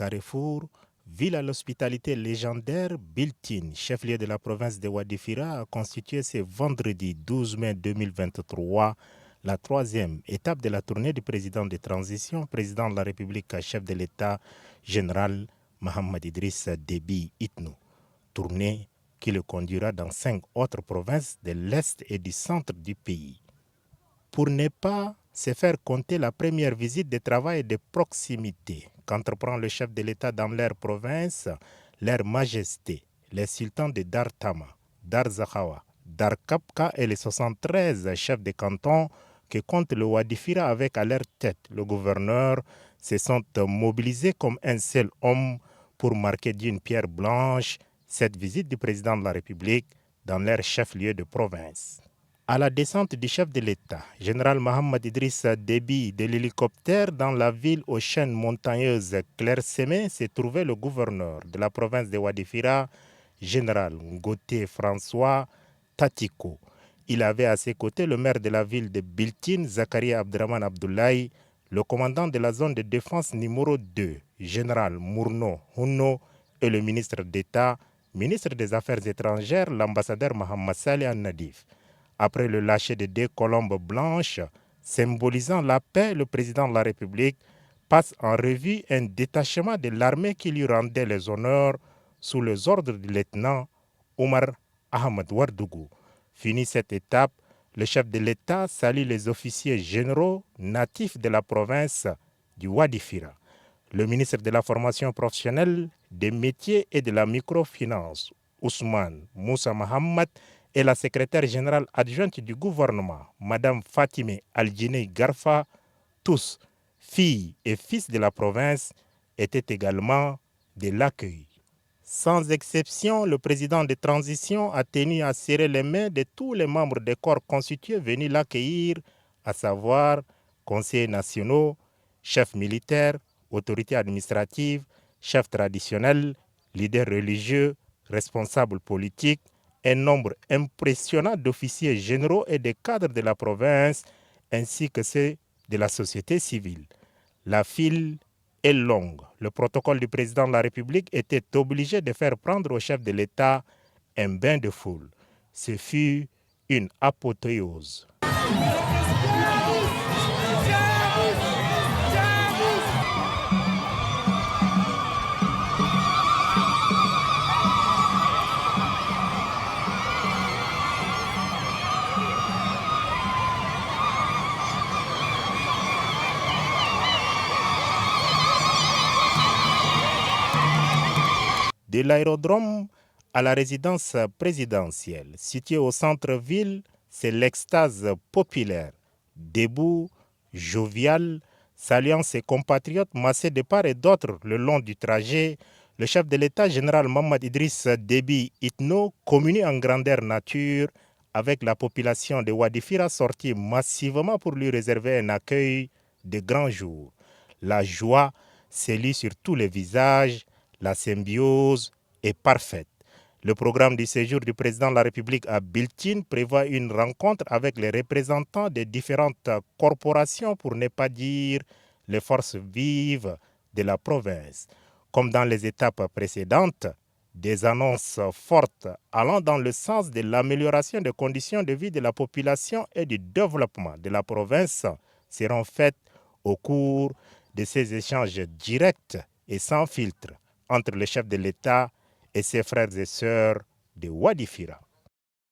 Carrefour, ville à l'hospitalité légendaire, Biltine, chef-lieu de la province de Wadifira, a constitué ce vendredi 12 mai 2023 la troisième étape de la tournée du président de transition, président de la République, chef de l'État, général Mohamed Idriss Déby Itno. Tournée qui le conduira dans 5 autres provinces de l'Est et du centre du pays. Pour ne pas se faire compter la première visite de travail et de proximité qu'entreprend le chef de l'État dans leur province, leur majesté, les sultans de Dar Tama, Dar Zahawa, Dar Kapka et les 73 chefs de canton que compte le Wadifira avec à leur tête le gouverneur, se sont mobilisés comme un seul homme pour marquer d'une pierre blanche cette visite du président de la République dans leur chef-lieu de province. À la descente du chef de l'État, général Mohamed Idriss Déby, de l'hélicoptère dans la ville aux chaînes montagneuses clairsemées, se trouvait le gouverneur de la province de Wadifira, général Ngoté François Tatiko. Il avait à ses côtés le maire de la ville de Biltine, Zakaria Abdraman Abdoulaye, le commandant de la zone de défense numéro 2, général Mourno Hunno, et le ministre d'État, ministre des Affaires étrangères, l'ambassadeur Mohamed Saleh Nadif. Après le lâcher de 2 colombes blanches, symbolisant la paix, le président de la République passe en revue un détachement de l'armée qui lui rendait les honneurs sous les ordres du lieutenant Omar Ahmed Wardougou. Fini cette étape, le chef de l'État salue les officiers généraux natifs de la province du Wadifira. Le ministre de la formation professionnelle, des métiers et de la microfinance, Ousmane Moussa Mohamed, et la secrétaire générale adjointe du gouvernement, Madame Fatime Aldjine Garfa, tous, filles et fils de la province, étaient également de l'accueil. Sans exception, le président de transition a tenu à serrer les mains de tous les membres des corps constitués venus l'accueillir, à savoir conseillers nationaux, chefs militaires, autorités administratives, chefs traditionnels, leaders religieux, responsables politiques, un nombre impressionnant d'officiers généraux et de cadres de la province, ainsi que ceux de la société civile. La file est longue. Le protocole du président de la République était obligé de faire prendre au chef de l'État un bain de foule. Ce fut une apothéose. De l'aérodrome à la résidence présidentielle, située au centre-ville, c'est l'extase populaire. Debout, jovial, saluant ses compatriotes massés de part et d'autre le long du trajet, le chef de l'État général Mohamed Idriss Déby Itno communie en grandeur nature avec la population de Wadifira sortie massivement pour lui réserver un accueil de grand jour. La joie s'est lue sur tous les visages. La symbiose est parfaite. Le programme du séjour du président de la République à Biltine prévoit une rencontre avec les représentants des différentes corporations, pour ne pas dire les forces vives de la province. Comme dans les étapes précédentes, des annonces fortes allant dans le sens de l'amélioration des conditions de vie de la population et du développement de la province seront faites au cours de ces échanges directs et sans filtre entre le chef de l'État et ses frères et sœurs de Wadifira.